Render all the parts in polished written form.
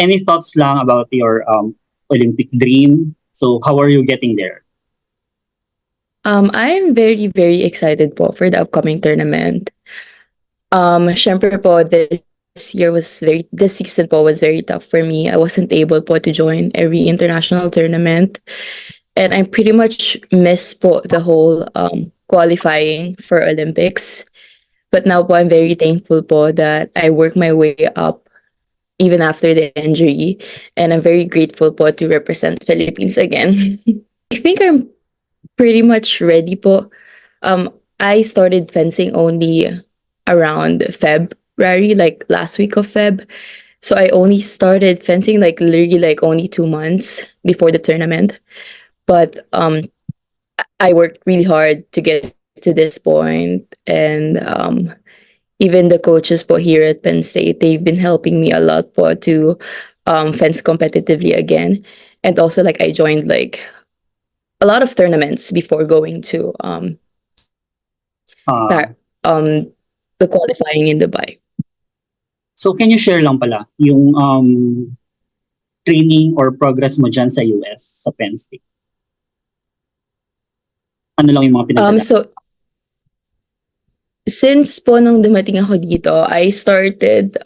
any thoughts lang about your Olympic dream? So how are you getting there? I'm very, very excited po for the upcoming tournament. Syempre po, this season po was very tough for me. I wasn't able po to join every international tournament. And I pretty much missed po the whole qualifying for Olympics. But now po, I'm very thankful po that I worked my way up even after the injury. And I'm very grateful po to represent Philippines again. I think I'm pretty much ready po. I started fencing only around February, like last week of Feb. So I only started fencing like literally like only 2 months before the tournament. But I worked really hard to get to this point, and even the coaches po here at Penn State, they've been helping me a lot po to fence competitively again. And also like I joined like a lot of tournaments before going to Uh, the qualifying in Dubai. so can you share lang pala yung training or progress mo dyan sa US, sa Penn State? Ano lang yung mga pinagdala? So since po nung dumating ako dito, I started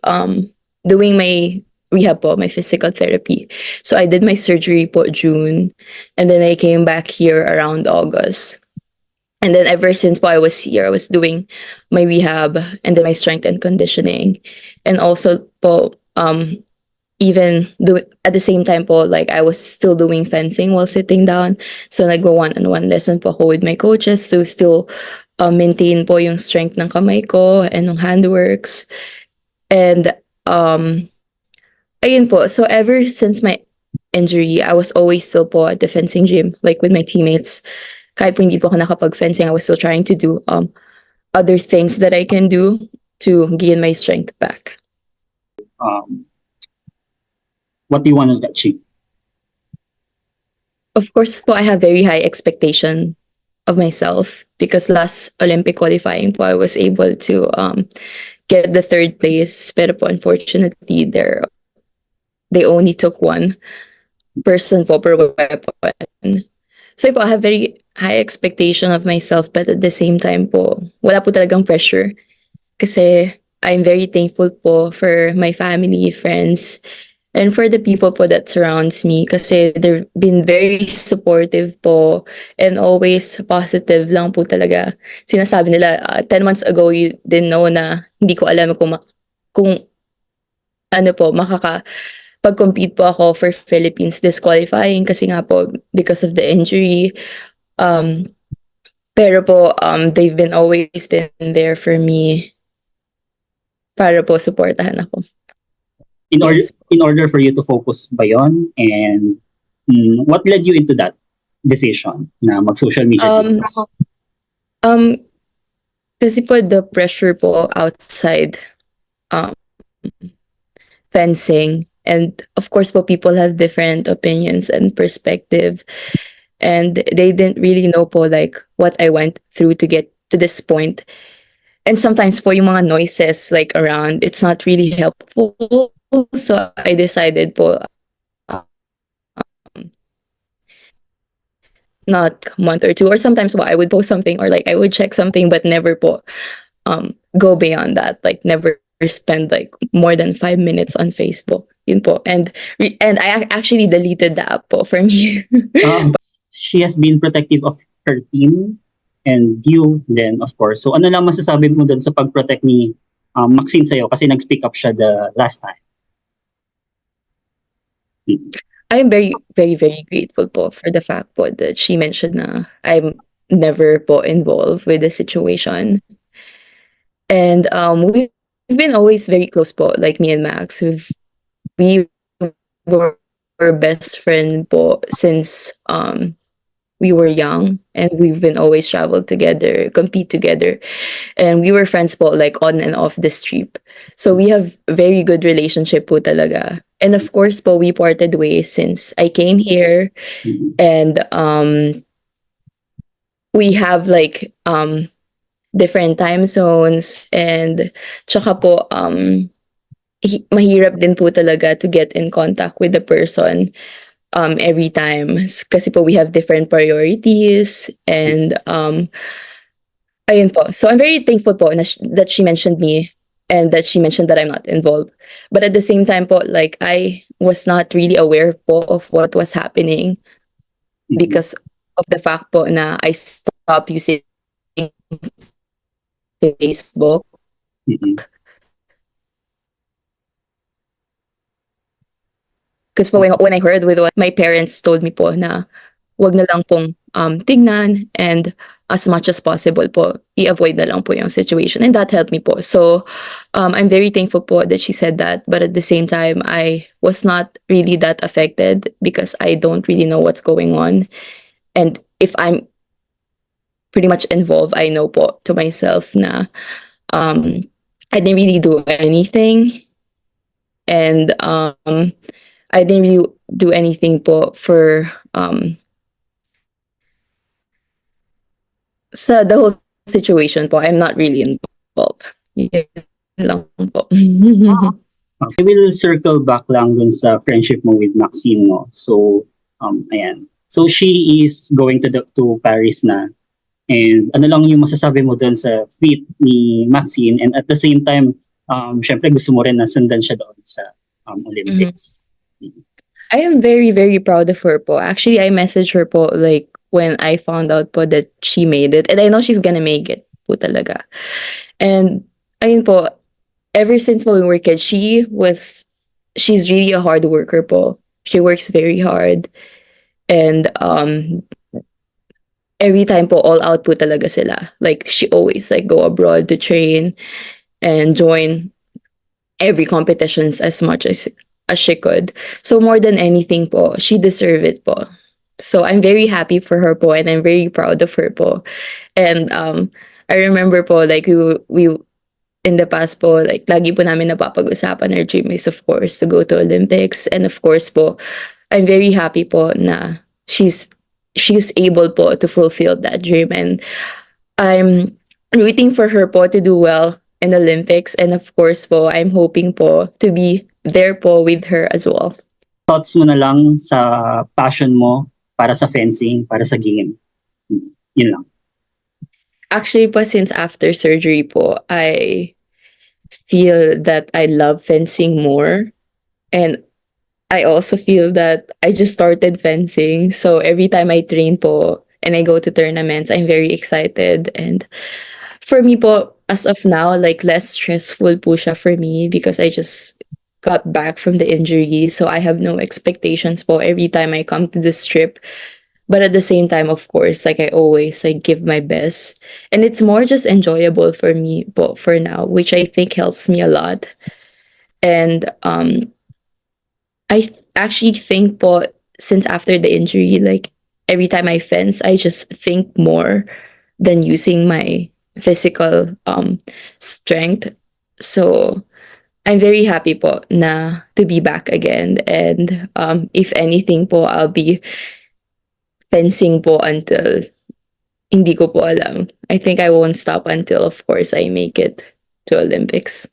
doing my rehab po, my physical therapy. So I did my surgery po June, and then I came back here around August. And then ever since po I was here, I was doing my rehab and then my strength and conditioning. And also po, even do at the same time po, like I was still doing fencing while sitting down. So naggo one-on-one lesson po ako with my coaches to still maintain po yung strength ng kamay ko and ng handworks. And ayun po, so ever since my injury, I was always still po at the fencing gym, like with my teammates. Kahit po hindi po ako nakapag-fencing, I was still trying to do other things that I can do to gain my strength back. What do you want to achieve? Of course po, I have very high expectation of myself because last Olympic qualifying po, I was able to get the third place. Pero po, unfortunately, they only took one person po per weapon. So po, I have very high expectation of myself, but at the same time po, wala po talagang pressure. Kasi I'm very thankful po for my family, friends, and for the people po that surrounds me. Kasi they've been very supportive po and always positive lang po talaga. Sinasabi nila, 10 months ago, you didn't know na hindi ko alam kung ano po, pag-compete po ako for Philippines disqualifying kasi nga po because of the injury. Pero po, they've been always been there for me para po supportahan ako. In order for you to focus ba yun? And what led you into that decision na mag-social media videos? Kasi po the pressure po outside fencing. And of course po, people have different opinions and perspective. And they didn't really know po like what I went through to get to this point. And sometimes po yung mga noises like around, it's not really helpful. So I decided po not a month or two, or sometimes po I would post something or like I would check something but never po go beyond that, like never spend like more than 5 minutes on Facebook. Yun po. And I actually deleted the app po for me. She has been protective of her team and you then, of course. So ano lang masasabi mo dun sa pag-protect ni Maxine sa'yo kasi nag-speak up siya the last time? I'm very, very, very grateful po for the fact po that she mentioned na I'm never po involved with the situation. And we've been always very close po, like me and Max. We were best friend po since we were young, and we've been always traveled together, compete together, and we were friends po like on and off this trip. So we have very good relationship po talaga. And of course po, we parted ways since I came here, and we have like different time zones, and tsaka po mahirap din po talaga to get in contact with the person every time. Kasi po we have different priorities and ayun po. So I'm very thankful po that she mentioned me and that she mentioned that I'm not involved. But at the same time po, like I was not really aware po of what was happening Mhm. because of the fact po na I stopped using Facebook. Mhm. Because po when I heard with what my parents told me po na wag na lang pong tignan and as much as possible po, i-avoid na lang po yung situation. And that helped me po. So, I'm very thankful po that she said that. But at the same time, I was not really that affected because I don't really know what's going on. And if I'm pretty much involved, I know po to myself na I didn't really do anything. And I didn't really do anything po for sa the whole situation po. I'm not really involved. Yun lang po. I will circle back lang dun sa friendship mo with Maxine, no? So, ayan. So, she is going to Paris na. And ano lang yung masasabi mo dun sa feat ni Maxine? And at the same time, syempre gusto mo rin na sundan siya doon sa Mhm. Olympics. I am very, very proud of her po. Actually, I messaged her po like when I found out po that she made it. And I know she's gonna make it po talaga. And ayun po, ever since po we were kids, she's really a hard worker po. She works very hard. And every time po all out po talaga sila. Like she always like go abroad to train and join every competitions as much as she could. So more than anything po, she deserved it po. So I'm very happy for her po and I'm very proud of her po. And I remember po like we in the past po like lagi po namin napapag-usapan our dream is of course to go to Olympics and of course po I'm very happy po na she's able po to fulfill that dream and I'm rooting for her po to do well in the Olympics and of course po I'm hoping po to be there po with her as well. Thoughts mo na lang sa passion mo para sa fencing, para sa game. Yun lang. Actually po since after surgery po I feel that I love fencing more and I also feel that I just started fencing. So every time I train po and I go to tournaments, I'm very excited. And for me po, as of now, like less stressful po siya for me because I just got back from the injury. So I have no expectations po every time I come to this trip. But at the same time, of course, like I always like give my best. And it's more just enjoyable for me po for now, which I think helps me a lot. And I actually think po since after the injury, like every time I fence, I just think more than using my physical strength. So I'm very happy po na to be back again. And if anything po, I'll be fencing po until hindi ko po alam. I think I won't stop until of course I make it to Olympics.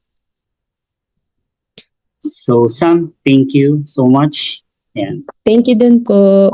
So, Sam, thank you so much. And Thank you din po.